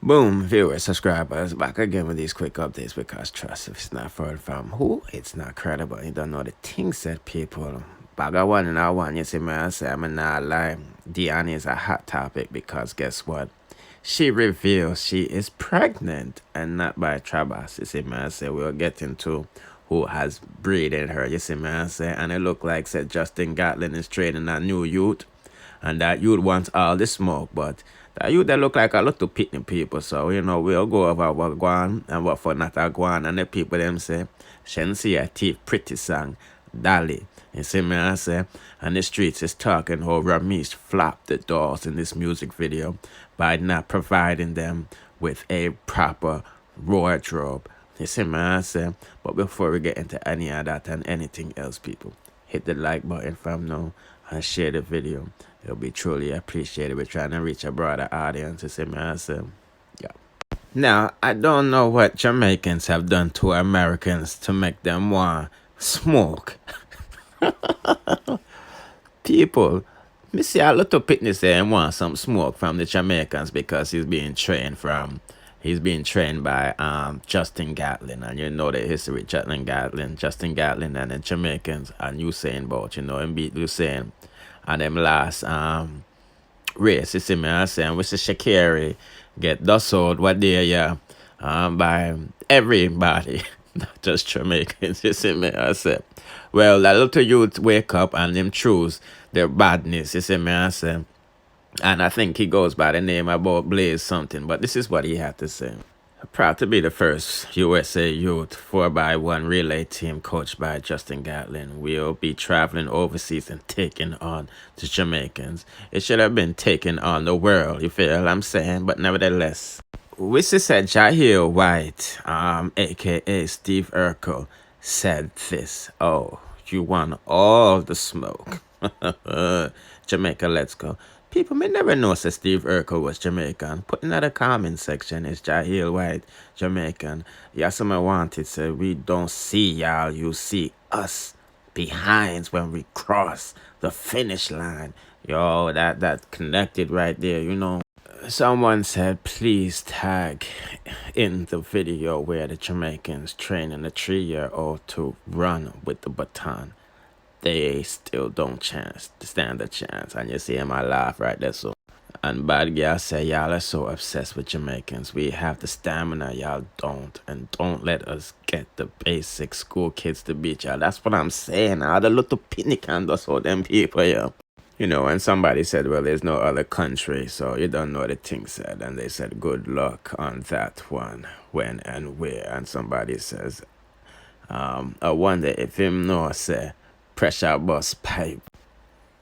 Boom, viewers, subscribers, back again with these quick updates because trust, if it's not heard from who, it's not credible. You don't know the things that people. Bag of one and I want, you see me, I say, I'm not lying. Deanne is a hot topic because guess what? She reveals she is pregnant and not by Trabas. You see me, I say, we'll get into who has breeded her. You see me, I say, and it look like said Justin Gatlin is training a new youth and that youth wants all the smoke, but that youth they look like a lot of pitney people. So, we'll go over what go on and what for not a go on. And the people them say, Shenseea, Teef, pretty song, Dolly. You see me, I say? And the streets is talking how Romeich flopped the doors in this music video by not providing them with a proper wardrobe. You see me, I say? But before we get into any of that and anything else, people, hit the like button from now and share the video. It'll be truly appreciated. We're trying to reach a broader audience. You see me, I say? Yeah. Now, I don't know what Jamaicans have done to Americans to make them want smoke. People, me see a lot of pitney say and want some smoke from the Jamaicans because he's being trained by Justin Gatlin, and you know the history with Justin Gatlin and the Jamaicans and Usain Bolt, and beat Usain and them last race, you see me, I say, and we see Shakiri get dustled what day, yeah, by everybody, not just Jamaicans, you see me, I say. Well, that little youth wake up and them choose their badness, you see me, I say. And I think he goes by the name about Blaze something, but this is what he had to say. Proud to be the first USA Youth 4x1 relay team coached by Justin Gatlin. We'll be traveling overseas and taking on the Jamaicans. It should have been taking on the world, you feel what I'm saying? But nevertheless, we said Jahir White, aka Steve Urkel, said this. Oh, you want all the smoke. Jamaica, let's go. People may never know that Steve Urkel was Jamaican. Put in the comment section, is Jahil White Jamaican? Yeah, someone wanted say we don't see y'all, you see us behind when we cross the finish line. Yo, that connected right there, Someone said please tag in the video where the Jamaicans training a 3-year-old to run with the baton. They still don't stand a chance. And you see him, I laugh right there. So, and bad girl say, y'all are so obsessed with Jamaicans. We have the stamina, y'all don't. And don't let us get the basic school kids to beat y'all. That's what I'm saying. All the little pitney candles for them people, yeah. And somebody said, well, there's no other country, so you don't know what the thing said. And they said, good luck on that one, when and where. And somebody says, I wonder if him know, say, pressure bust pipe.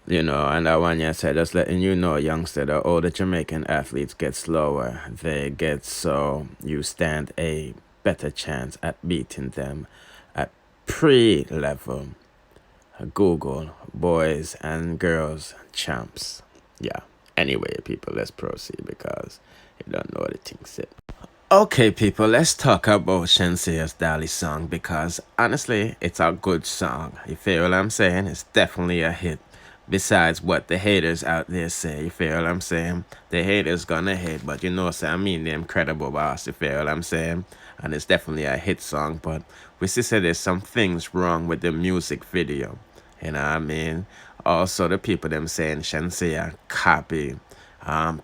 And that one you said, just letting you know, youngster, the older Jamaican athletes get slower. They get so you stand a better chance at beating them at pre-level. Google boys and girls champs. Yeah. Anyway, people, let's proceed because you don't know what the thing said. Okay, people, let's talk about Shenseea's Dolly song because honestly, it's a good song. You feel what I'm saying? It's definitely a hit. Besides what the haters out there say, you feel what I'm saying? The haters gonna hate, but I mean the incredible boss, you feel what I'm saying? And it's definitely a hit song, but we still say there's some things wrong with the music video. You know what I mean? Also, the people them saying Shenseea copy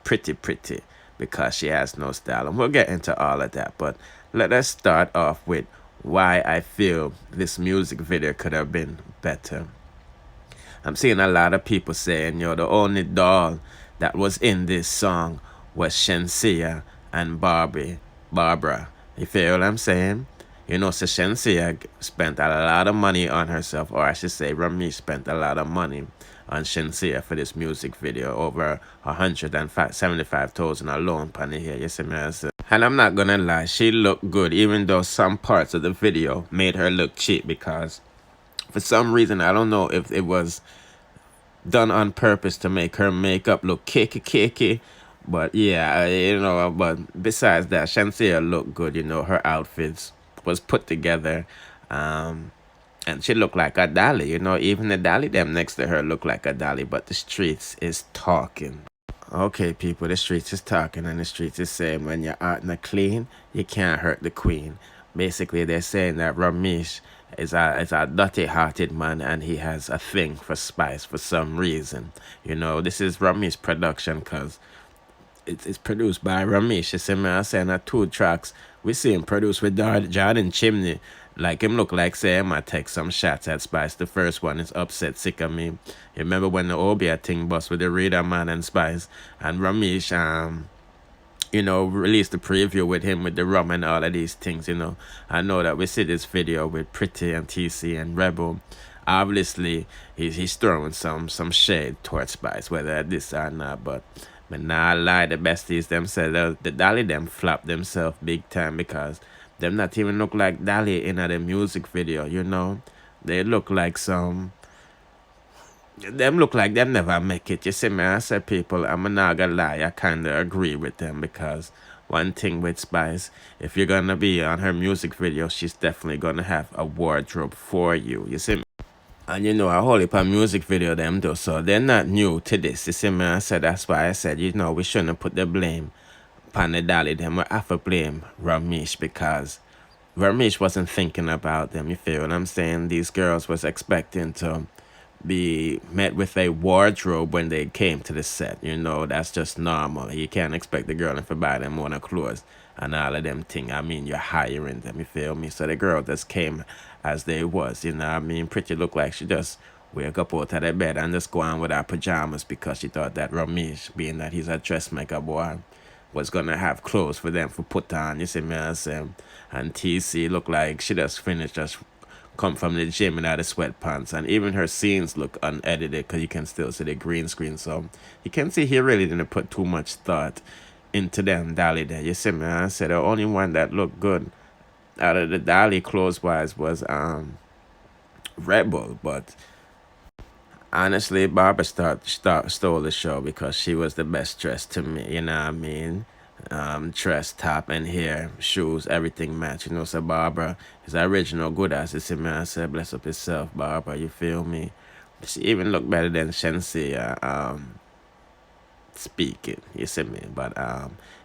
pretty because she has no style. And we'll get into all of that. But let us start off with why I feel this music video could have been better. I'm seeing a lot of people saying, the only doll that was in this song was Shenseea and Barbara. You feel what I'm saying? So Shenseea spent a lot of money on herself, or I should say Romeich spent a lot of money on Shenseea for this music video, over 175,000 alone on here, you see me? And I'm not gonna lie, she looked good, even though some parts of the video made her look cheap because for some reason, I don't know if it was done on purpose to make her makeup look cakey. But yeah, but besides that, Shenseea looked good, her outfits was put together. And she looked like a Dolly, even the Dolly them next to her looked like a Dolly, but the streets is talking. Okay, people, the streets is talking and the streets is saying when you're out and clean, you can't hurt the queen. Basically, they're saying that Romeich is a dirty-hearted man and he has a thing for spice for some reason. This is Romeich's production because it's produced by Romeich. You see me, I saying that two tracks we see him produced with Jordan Chimney. Like him look like say him I take some shots at Spice. The first one is Upset Sick of Me. You remember when the Obia thing bust with the Reader Man and Spice and Romeich released the preview with him with the rum and all of these things. I know that we see this video with Pretty and TC and Rebel. Obviously, he's throwing some shade towards Spice, whether this or not. But nah, lie, the besties them said the Dolly them flop themselves big time because them not even look like Dolly in the music video. They look like them look like them never make it. You see me, I said people, I'm not gonna lie, I kinda agree with them because one thing with Spice, if you're gonna be on her music video, she's definitely gonna have a wardrobe for you. You see me? And a whole heap of music video them do, so they're not new to this. You see me, I said that's why I said, we shouldn't put the blame upon the Dolly them. We have to blame Romeich because Romeich wasn't thinking about them, you feel what I'm saying? These girls was expecting to be met with a wardrobe when they came to the set. That's just normal. You can't expect the girl to buy them more clothes and all of them thing. I mean, you're hiring them, you feel me? So the girl just came as they was, I mean, Pretty looked like she just wake up out of the bed and just go on with her pajamas because she thought that Romeich, being that he's a dressmaker boy, was gonna have clothes for them to put on, you see me, I say. And TC looked like she just finished just come from the gym in the sweatpants, and even her scenes look unedited because you can still see the green screen. So you can see he really didn't put too much thought into them Dolly there. You see me? I said the only one that looked good out of the Dolly clothes wise was Red Bull, but honestly, Barbara stole the show because she was the best dressed to me. You know what I mean? Dress, top, and hair, shoes, everything match. So Barbara is original good as you see me. I said, bless up yourself, Barbara. You feel me? She even look better than Shenseea, speaking. You see me? But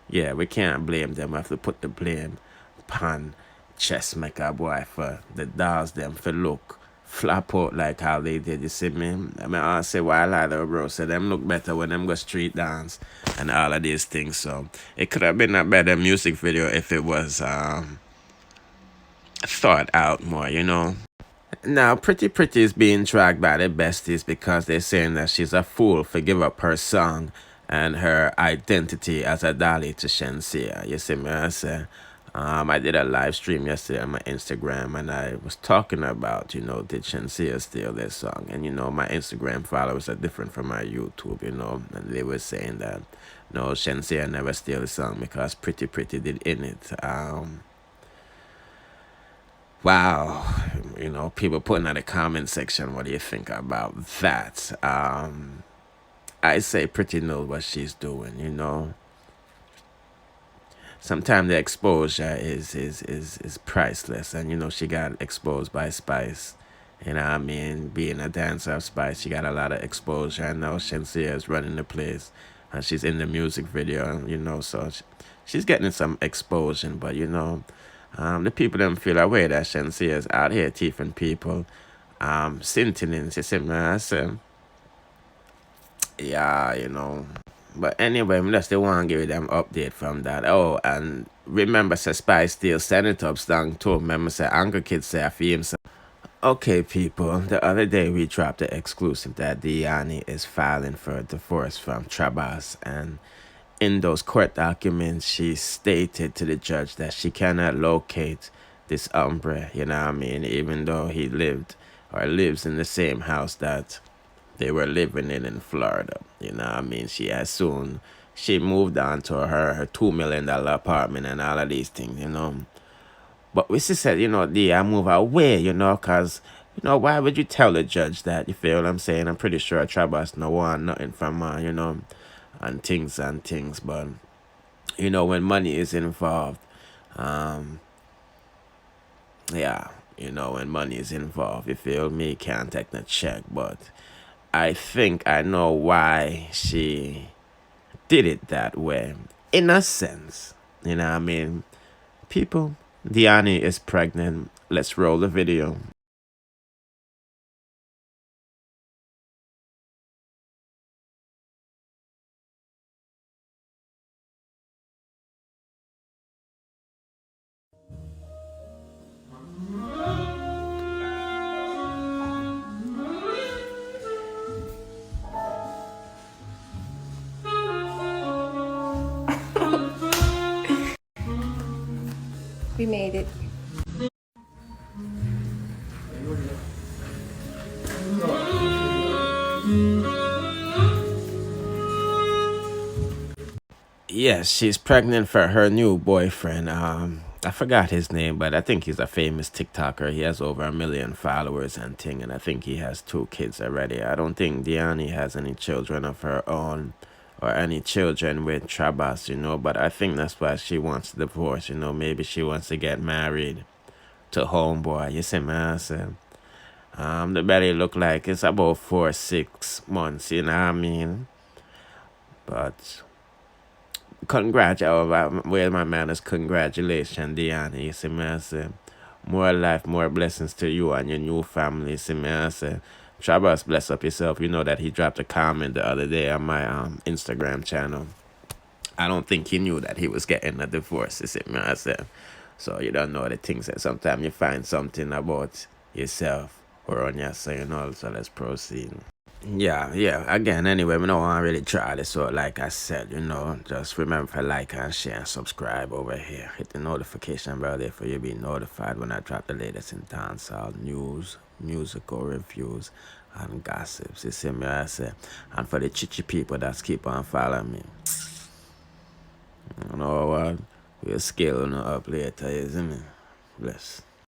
yeah, we can't blame them. We have to put the blame upon chess maker boy for the dolls them for look flop out like how they did, you see me? I mean, I say why I though, bro. So them look better when them go street dance and all of these things. So it could have been a better music video if it was thought out more. Now, Pretty is being dragged by the besties because they're saying that she's a fool for give up her song and her identity as a Dolly to Shenseea. You see me? I say, I did a live stream yesterday on my Instagram and I was talking about, did Shenseea steal this song? And, my Instagram followers are different from my YouTube, and they were saying that, no, Shenseea never steal the song because Pretty did in it. Wow, people putting in the comment section, what do you think about that? I say Pretty knows what she's doing. Sometimes the exposure is priceless, and she got exposed by Spice. I mean, being a dancer of Spice, she got a lot of exposure, and now Shenseea is running the place, and she's in the music video, so she's getting some exposure, but the people don't feel away that Shenseea is out here teething people, sentinels, you see me, I say, yeah. But anyway, that's the one give them update from that. Oh, and remember, say Spice still send it up song too. Remember, say Uncle Kid say I feel him. Okay, people, the other day we dropped the exclusive that Deanne is filing for divorce from Trabas, and in those court documents, she stated to the judge that she cannot locate this hombre, what I mean, even though he lived or lives in the same house that they were living in Florida. What I mean? She moved on to her $2 million apartment and all of these things. But we just said, I move away, because, why would you tell the judge that? You feel what I'm saying? I'm pretty sure Trabas no want nothing from her, and things. But, when money is involved, yeah, when money is involved, you feel me? Can't take the check. But I think I know why she did it that way. In a sense. You know what I mean? People, Deanne is pregnant. Let's roll the video. We made it. Yes, she's pregnant for her new boyfriend. I forgot his name, but I think he's a famous TikToker. He has over 1 million followers and thing, and I think he has 2 kids already. I don't think Deanne has any children of her own or any children with Trabas, but I think that's why she wants a divorce, maybe she wants to get married to homeboy. You see, man, I say, the belly look like it's about 4 6 months, you know what I mean? But congratulations, well, my man is congratulations, Deanne. You see me, I say, more life, more blessings to you and your new family. You see me, I say, Travis, bless up yourself. You know that he dropped a comment the other day on my Instagram channel. I don't think he knew that he was getting a divorce. You see me, I say. So you don't know the things that sometimes you find something about yourself or on your side, so let's proceed. Yeah. Again, anyway, we don't want to really try this. So, like I said, just remember to like and share and subscribe over here. Hit the notification bell there for you be notified when I drop the latest in dancehall news, musical reviews, and gossips. You see me, I say. And for the chichi people that keep on following me, you know what? We'll scale up later, isn't it? Bless.